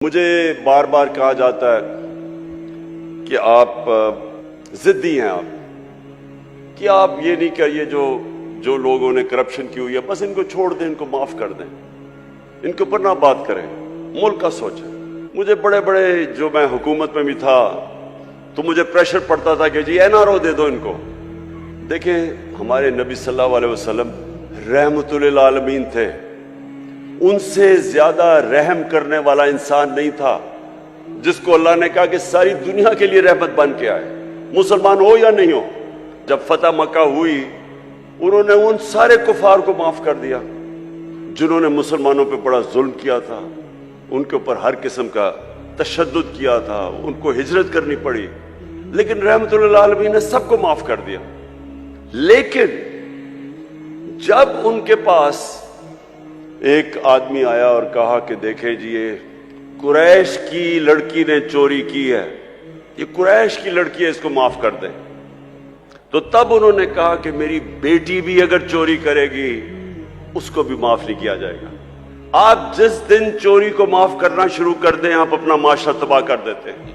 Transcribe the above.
مجھے بار بار کہا جاتا ہے کہ آپ ضدی ہیں، آپ کہ آپ یہ نہیں کہیے جو لوگوں نے کرپشن کی ہوئی ہے بس ان کو چھوڑ دیں، ان کو معاف کر دیں، ان کے اوپر نہ بات کریں، ملک کا سوچیں۔ مجھے بڑے جو میں حکومت میں بھی تھا تو مجھے پریشر پڑتا تھا کہ جی NRO دے دو ان کو۔ دیکھیں ہمارے نبی صلی اللہ علیہ وسلم رحمت للعالمین تھے، ان سے زیادہ رحم کرنے والا انسان نہیں تھا جس کو اللہ نے کہا کہ ساری دنیا کے لیے رحمت بن کے آئے، مسلمان ہو یا نہیں ہو۔ جب فتح مکہ ہوئی انہوں نے ان سارے کفار کو معاف کر دیا جنہوں نے مسلمانوں پہ بڑا ظلم کیا تھا، ان کے اوپر ہر قسم کا تشدد کیا تھا، ان کو ہجرت کرنی پڑی، لیکن رحمت للعالمین نے سب کو معاف کر دیا۔ لیکن جب ان کے پاس ایک آدمی آیا اور کہا کہ دیکھیں جی یہ قریش کی لڑکی نے چوری کی ہے، یہ قریش کی لڑکی ہے، اس کو معاف کر دیں، تو تب انہوں نے کہا کہ میری بیٹی بھی اگر چوری کرے گی اس کو بھی معاف نہیں کیا جائے گا۔ آپ جس دن چوری کو معاف کرنا شروع کر دیں آپ اپنا معاشرہ تباہ کر دیتے ہیں۔